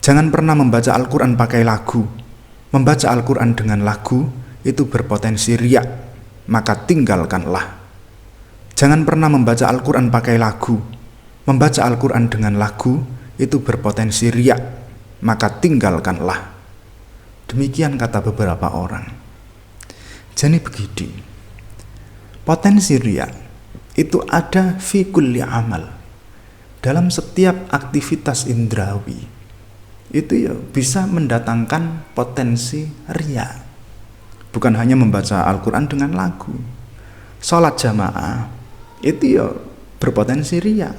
Jangan pernah membaca Al-Quran pakai lagu. Membaca Al-Quran dengan lagu itu berpotensi riya, maka tinggalkanlah. Jangan pernah membaca Al-Quran pakai lagu. Membaca Al-Quran dengan lagu itu berpotensi riya, maka tinggalkanlah. Demikian kata beberapa orang. Jadi begini, potensi riya itu ada fi kulli amal. Dalam setiap aktivitas indrawi itu ya bisa mendatangkan potensi riya. Bukan hanya membaca Al-Quran dengan lagu. Sholat jamaah itu ya berpotensi riya.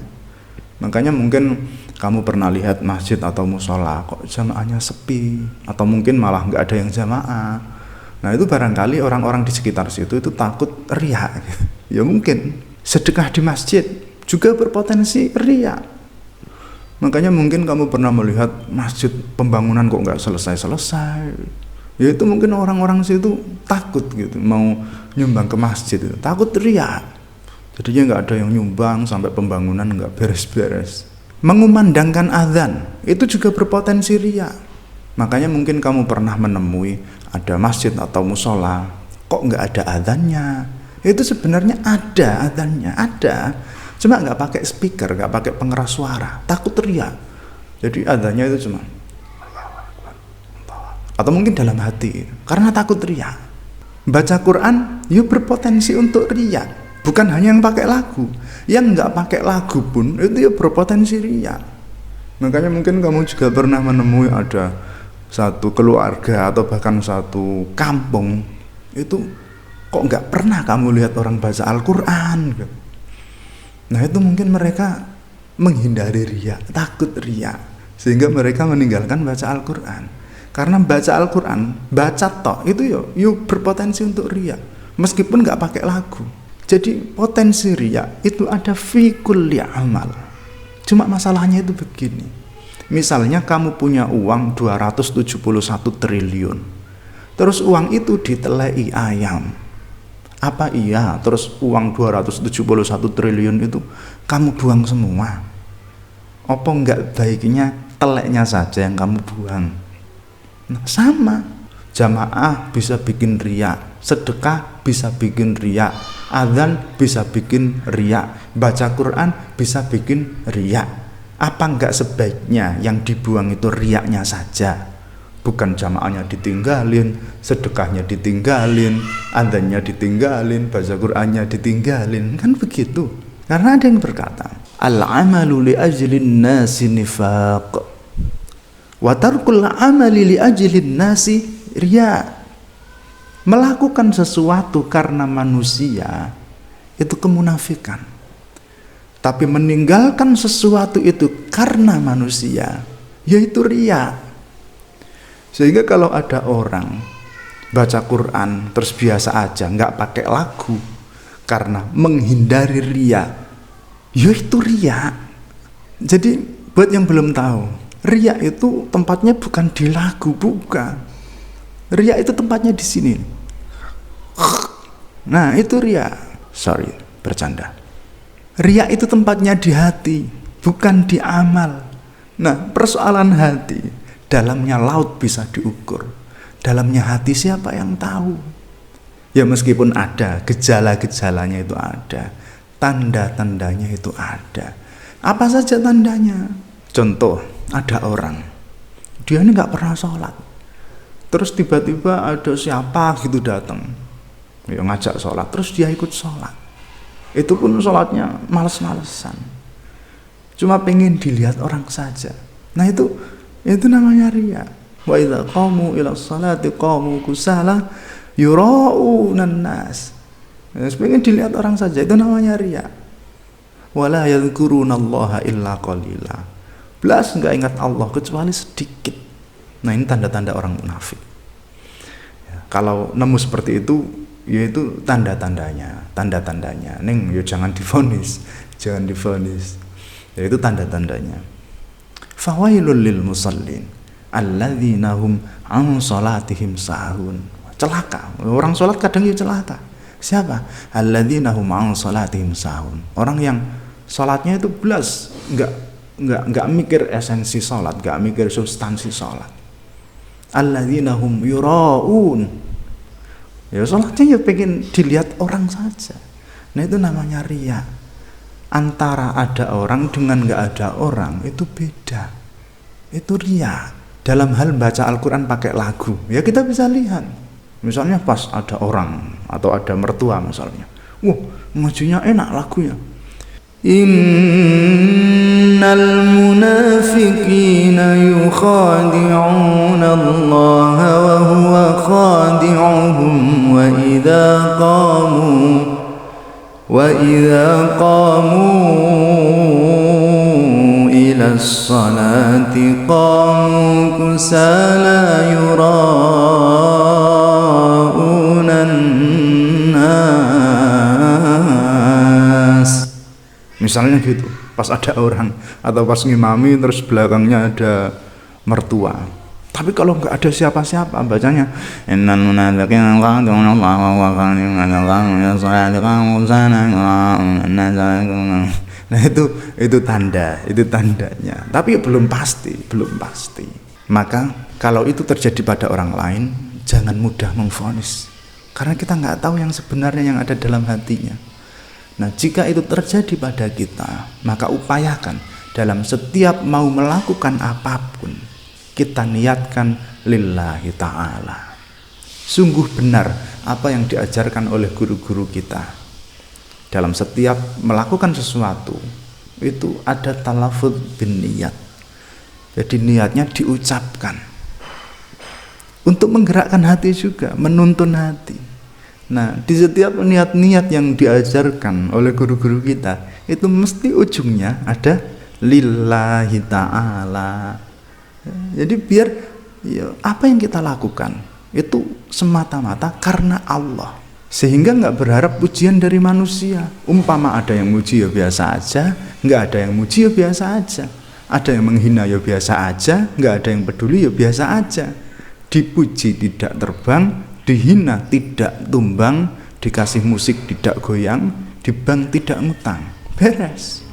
Makanya mungkin kamu pernah lihat masjid atau musola kok jamaahnya sepi, atau mungkin malah nggak ada yang jamaah. Nah itu barangkali orang-orang di sekitar situ itu takut riya. Ya mungkin sedekah di masjid juga berpotensi riya. Makanya mungkin kamu pernah melihat masjid pembangunan kok nggak selesai-selesai. Ya itu mungkin orang-orang situ takut gitu mau nyumbang ke masjid itu, takut riya. Jadinya nggak ada yang nyumbang sampai pembangunan nggak beres-beres. Mengumandangkan azan itu juga berpotensi riya. Makanya mungkin kamu pernah menemui ada masjid atau musola kok nggak ada azannya. Itu sebenarnya ada azannya, ada. Cuma nggak pakai speaker, nggak pakai pengeras suara, takut riya. Jadi azannya itu cuma atau mungkin dalam hati karena takut riya. Baca Quran yuk berpotensi untuk riya. Bukan hanya yang pakai lagu, yang nggak pakai lagu pun itu ya berpotensi riya. Makanya mungkin kamu juga pernah menemui ada satu keluarga atau bahkan satu kampung itu kok nggak pernah kamu lihat orang baca Al-Quran. Nah itu mungkin mereka menghindari riya, takut riya, sehingga mereka meninggalkan baca Al-Quran. Karena baca Al-Quran, baca tok itu yuk berpotensi untuk riya, meskipun nggak pakai lagu. Jadi potensi riya itu ada fi kulli amal. Cuma masalahnya itu begini. Misalnya kamu punya uang 271 triliun. Terus uang itu ditelei ayam. Apa iya terus uang 271 triliun itu kamu buang semua? Apa enggak baiknya teleknya saja yang kamu buang? Nah, sama. Jamaah bisa bikin riya, sedekah bisa bikin riya, azan bisa bikin riya, baca Quran bisa bikin riya. Apa enggak sebaiknya yang dibuang itu riyanya saja? Bukan jamaahnya ditinggalin, sedekahnya ditinggalin, azannya ditinggalin, baca Qurannya ditinggalin. Kan begitu. Karena ada yang berkata, al-amalu li ajlin nasi nifaq wa tarkul amali li ajlin nasi riya. Melakukan sesuatu karena manusia itu kemunafikan. Tapi meninggalkan sesuatu itu karena manusia yaitu riya. Sehingga kalau ada orang baca Quran terus biasa aja nggak pakai lagu karena menghindari riya, yaitu riya. Jadi buat yang belum tahu, riya itu tempatnya bukan di lagu, bukan. Riya itu tempatnya di sini. Nah itu riya. Sorry, bercanda. Riya itu tempatnya di hati, bukan di amal. Nah persoalan hati, dalamnya laut bisa diukur. Dalamnya hati siapa yang tahu? Ya meskipun ada gejala-gejalanya itu ada, tanda-tandanya itu ada. Apa saja tandanya? Contoh, ada orang, dia ini nggak pernah sholat. Terus tiba-tiba ada siapa gitu datang, ya ngajak sholat, terus dia ikut sholat. Itu pun sholatnya males-malesan, cuma pengen dilihat orang saja. Nah itu namanya riya. Wa idza qamu ila sholati qamu kusala yura'unan nas. Pengen dilihat orang saja, itu namanya riya. Wala yadhkurunallaha illa qalila. Belas enggak ingat Allah kecuali sedikit. Nah ini tanda-tanda orang munafik. Ya, kalau nemu seperti itu, yaitu tanda-tandanya. Neng, yo jangan divonis. Yaitu tanda-tandanya. Fawailul lil musallin alladzina hum an salatihim sahun. Celaka. Orang salat kadang ya celaka. Siapa? Alladzina hum an salatihim sahun. Orang yang salatnya itu belas enggak nggak mikir esensi sholat, nggak mikir substansi sholat. Alladzina hum yuraun. Ya sholatnya ya pengen dilihat orang saja. Nah itu namanya riya. Antara ada orang dengan nggak ada orang itu beda. Itu riya. Dalam hal baca Al-Quran pakai lagu, ya kita bisa lihat. Misalnya pas ada orang atau ada mertua misalnya, wah ngajinya enak lagunya. Innal munafiqina yukhadi'una Allah wa huwa khadi'uhum wa idza qamu ila as-salati qamu kusala yura'una an-nas. Misalnya gitu, pas ada orang atau pas ngimami terus belakangnya ada mertua. Tapi kalau nggak ada siapa-siapa bacanya innal munafiqina yukhadi'una Allah wa huwa khadi'uhum. Nah itu tandanya. Tapi belum pasti. Maka kalau itu terjadi pada orang lain, jangan mudah memvonis. Karena kita nggak tahu yang sebenarnya yang ada dalam hatinya. Nah, jika itu terjadi pada kita, maka upayakan dalam setiap mau melakukan apapun, kita niatkan lillahi ta'ala. Sungguh benar apa yang diajarkan oleh guru-guru kita. Dalam setiap melakukan sesuatu, itu ada talafud bin niyat. Jadi niatnya diucapkan. Untuk menggerakkan hati juga, menuntun hati. Nah, di setiap niat-niat yang diajarkan oleh guru-guru kita, itu mesti ujungnya ada lillahi ta'ala. Jadi biar ya, apa yang kita lakukan itu semata-mata karena Allah. Sehingga nggak berharap pujian dari manusia. Umpama ada yang muji ya biasa aja, nggak ada yang muji ya biasa aja. Ada yang menghina ya biasa aja, nggak ada yang peduli ya biasa aja. Dipuji tidak terbang, dihina tidak tumbang, dikasih musik tidak goyang, di bank tidak ngutang. Beres.